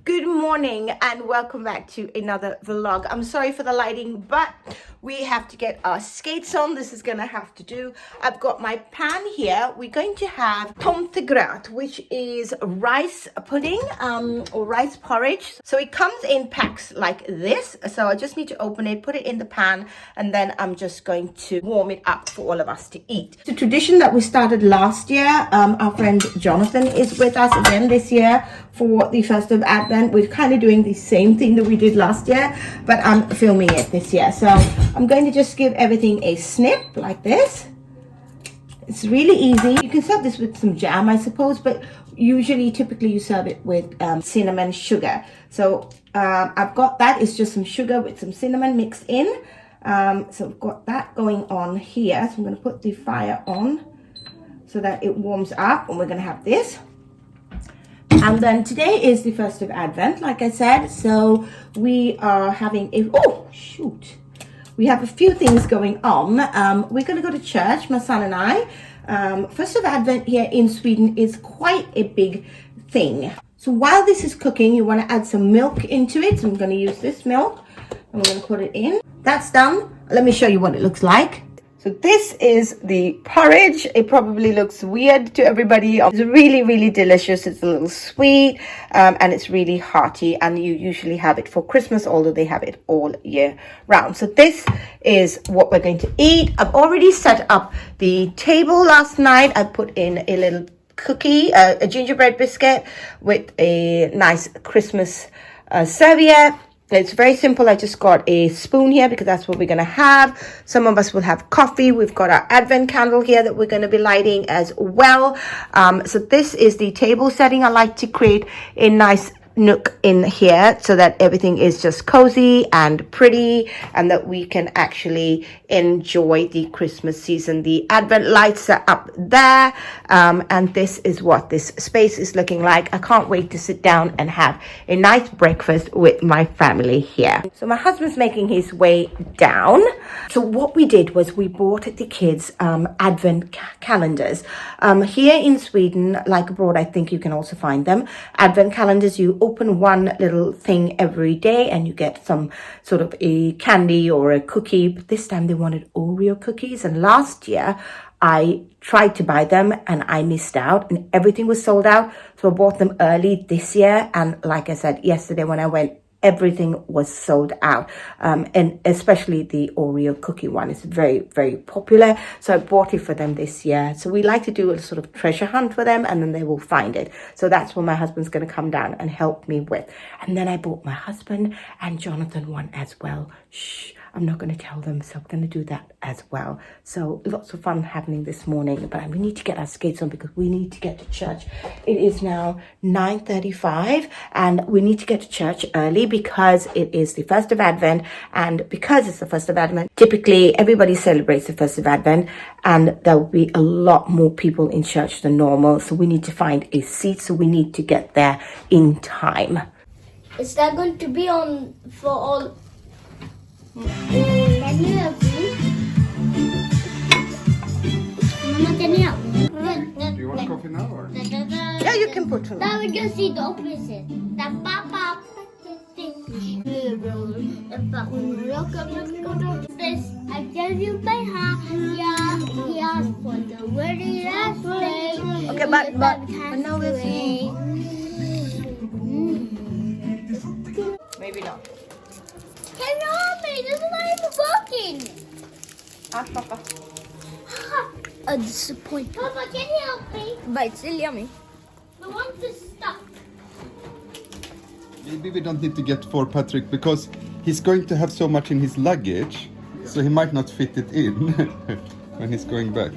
Good morning and welcome back to another vlog. I'm sorry for the lighting, but we have to get our skates on. This is gonna have to do. I've got my pan here. We're going to have tomtegröt, which is rice pudding or rice porridge. So it comes in packs like this. So I just need to open it, put it in the pan, and then I'm just going to warm it up for all of us to eat. It's a tradition that we started last year. Our friend Jonathan is with us again this year for the first of Advent. We're kind of doing the same thing that we did last year, but I'm filming it this year. So I'm going to just give everything a snip like this. It's really easy. You can serve this with some jam, I suppose, but typically you serve it with cinnamon sugar. So I've got that. It's just some sugar with some cinnamon mixed in. So I've got that going on here. So I'm going to put the fire on so that it warms up, and we're going to have this. And then today is the first of Advent, like I said. So we are having we have a few things going on. We're going to go to church, my son and I. First of Advent here in Sweden is quite a big thing. So while this is cooking, you want to add some milk into it. So I'm going to use this milk and we're going to put it in. That's done. Let me show you what it looks like. So this is the porridge. It probably looks weird to everybody. It's really, really delicious. It's a little sweet and it's really hearty. And you usually have it for Christmas, although they have it all year round. So this is what we're going to eat. I've already set up the table last night. I put in a little cookie, a gingerbread biscuit with a nice Christmas serviette. It's very simple. I just got a spoon here because that's what we're going to have. Some of us will have coffee. We've got our Advent candle here that we're going to be lighting as well. So this is the table setting. I like to create a nice nook in here so that everything is just cozy and pretty, and that we can actually enjoy the Christmas season. The Advent lights are up there, and this is what this space is looking like. I can't wait to sit down and have a nice breakfast with my family here. So my husband's making his way down. So what we did was we bought the kids Advent calendars. Here in Sweden, like abroad, I think you can also find them. Advent calendars, you open one little thing every day and you get some sort of a candy or a cookie. But this time they wanted Oreo cookies, and last year I tried to buy them and I missed out and everything was sold out. So I bought them early this year, and like I said yesterday when I went, everything was sold out, and especially the Oreo cookie one is very, very popular. So I bought it for them this year. So we like to do a sort of treasure hunt for them, and then they will find it. So that's what my husband's going to come down and help me with. And then I bought my husband and Jonathan one as well. Shh, I'm not going to tell them, so I'm going to do that as well. So lots of fun happening this morning, but we need to get our skates on because we need to get to church. It is now 9:35 and we need to get to church early because it is the first of Advent, and because it's the first of Advent, typically everybody celebrates the first of Advent, and there will be a lot more people in church than normal. So we need to find a seat, so we need to get there in time. Is that going to be on for all? Can you help me? Mama, can you help? Do you want coffee now or? Yeah, you can put it on. Now we can see the opposite. The papa. This, I gave you my hand. Yeah, for the very last day. Okay, but now we'll see. Maybe not. Can you help me? This is not even working. Ask Papa. A disappointment. Papa, can you help me? But it's still yummy. The one is stuck. Maybe we don't need to get for Patrick because he's going to have so much in his luggage, so he might not fit it in when he's going back.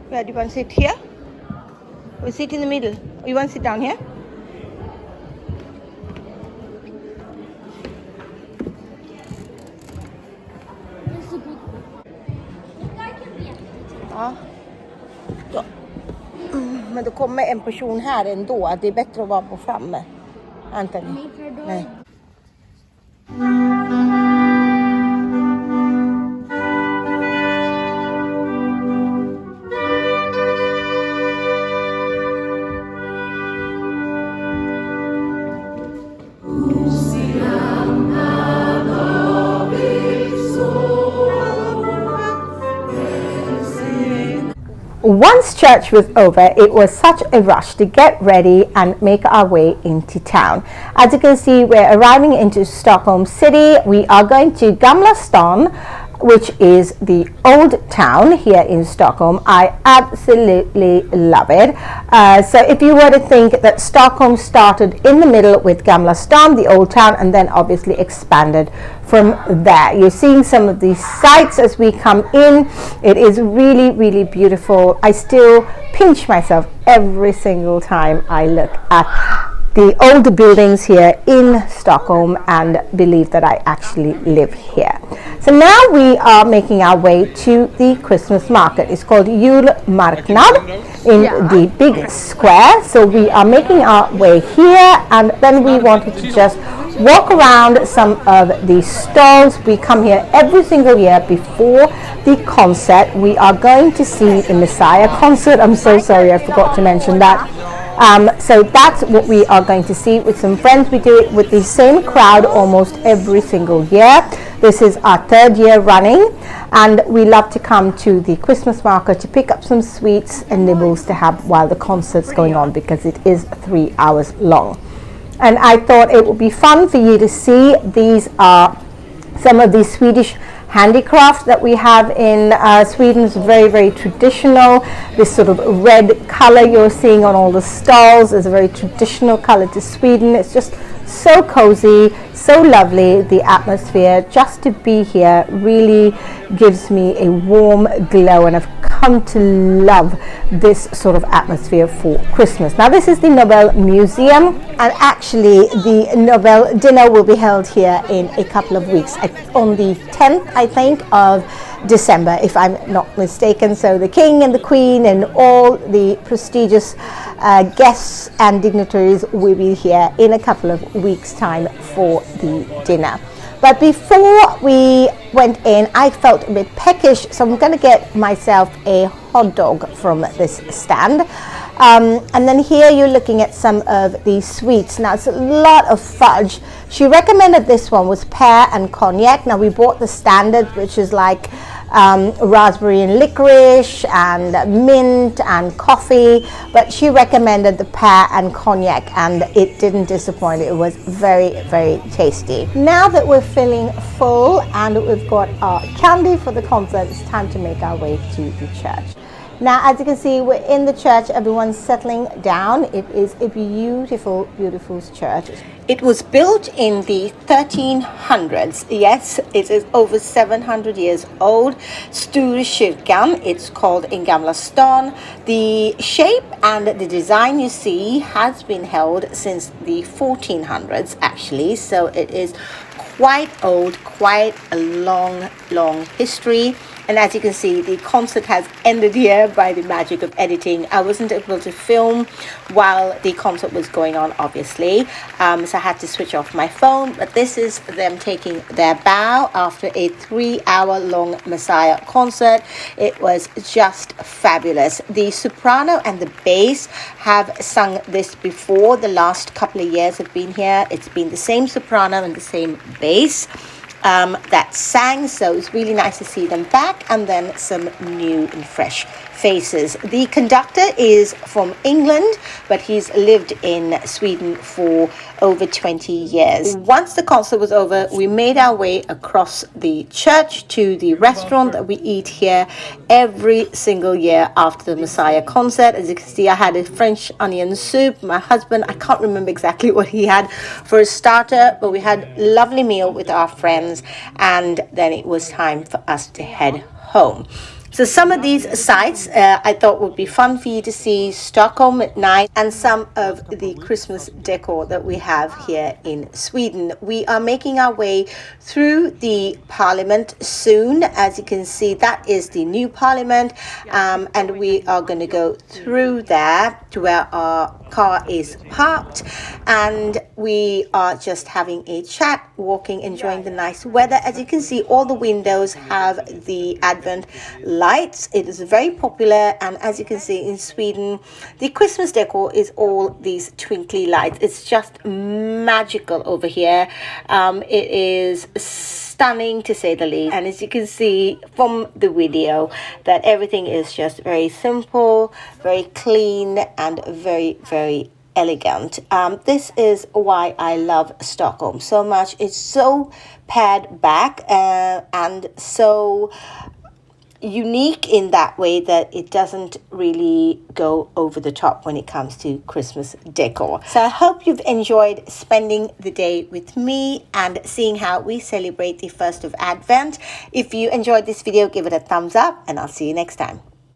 Where do you want to sit here? Or sit in the middle? Or you want to sit down here? Ja. Men då kommer en person här ändå. Det är bättre att vara på framme. Anthony. Nej. Once church was over, it was such a rush to get ready and make our way into town. As you can see, we're arriving into Stockholm city. We are going to Gamla stan, which is the old town here in Stockholm. I absolutely love it. So if you were to think that Stockholm started in the middle with Gamla stan, the old town, and then obviously expanded from there. You're seeing some of these sights as we come in. It is really, really beautiful. I still pinch myself every single time I look at the older buildings here in Stockholm and believe that I actually live here. So now we are making our way to the Christmas market. It's called Julmarknad in the big square. So we are making our way here, and then we wanted to just walk around some of the stalls. We come here every single year before the concert. We are going to see the Massiah concert. I'm so sorry, I forgot to mention that. So that's what we are going to see with some friends. We do it with the same crowd almost every single year. This is our third year running, and we love to come to the Christmas market to pick up some sweets and nibbles to have while the concert's going on, because it is 3 hours long. And I thought it would be fun for you to see. These are some of the Swedish handicrafts that we have in Sweden. Is very, very traditional. This sort of red color you're seeing on all the stalls is a very traditional color to Sweden. It's just so cozy, so lovely. The atmosphere just to be here really gives me a warm glow, and I've come to love this sort of atmosphere for Christmas. Now this is the Nobel Museum, and actually the Nobel dinner will be held here in a couple of weeks on the 10th, I think, of December, if I'm not mistaken. So the King and the Queen and all the prestigious guests and dignitaries will be here in a couple of weeks' time for the dinner. But before we went in, I felt a bit peckish, so I'm going to get myself a hot dog from this stand. And then here you're looking at some of the sweets. Now it's a lot of fudge. She recommended this one was pear and cognac. Now we bought the standard, which is like raspberry and licorice and mint and coffee, but she recommended the pear and cognac, and it didn't disappoint. It was very, very tasty. Now that we're feeling full and we've got our candy for the concert, it's time to make our way to the church. Now, as you can see, we're in the church. Everyone's settling down. It is a beautiful, beautiful church. It was built in the 1300s. Yes, it is over 700 years old. Stora Kyrkan, it's called in Gamla stan. The shape and the design you see has been held since the 1400s, actually. So it is quite old, quite a long, long history. And as you can see, the concert has ended here by the magic of editing. I wasn't able to film while the concert was going on, obviously. So I had to switch off my phone. But this is them taking their bow after a 3-hour-long Massiah concert. It was just fabulous. The soprano and the bass have sung this before. The last couple of years have been here. It's been the same soprano and the same bass that sang, so it's really nice to see them back, and then some new and fresh faces. The conductor is from England, but he's lived in Sweden for over 20 years. Once the concert was over, we made our way across the church to the restaurant that we eat here every single year after the Massiah concert. As you can see, I had a French onion soup. My husband, I can't remember exactly what he had for a starter, but we had a lovely meal with our friends, and then it was time for us to head home. So some of these sites I thought would be fun for you to see. Stockholm at night, and some of the Christmas decor that we have here in Sweden. We are making our way through the parliament soon. As you can see, that is the new parliament, and we are going to go through there to where our car is parked and we are just having a chat, walking, enjoying the nice weather. As you can see, all the windows have the Advent lights. It is very popular, and as you can see in Sweden, the Christmas decor is all these twinkly lights. It's just magical over here. It is stunning to say the least, and as you can see from the video that everything is just very simple, very clean, and very elegant. This is why I love Stockholm so much. It's so pared back and so unique in that way that it doesn't really go over the top when it comes to Christmas decor. So I hope you've enjoyed spending the day with me and seeing how we celebrate the 1st of Advent. If you enjoyed this video, give it a thumbs up and I'll see you next time.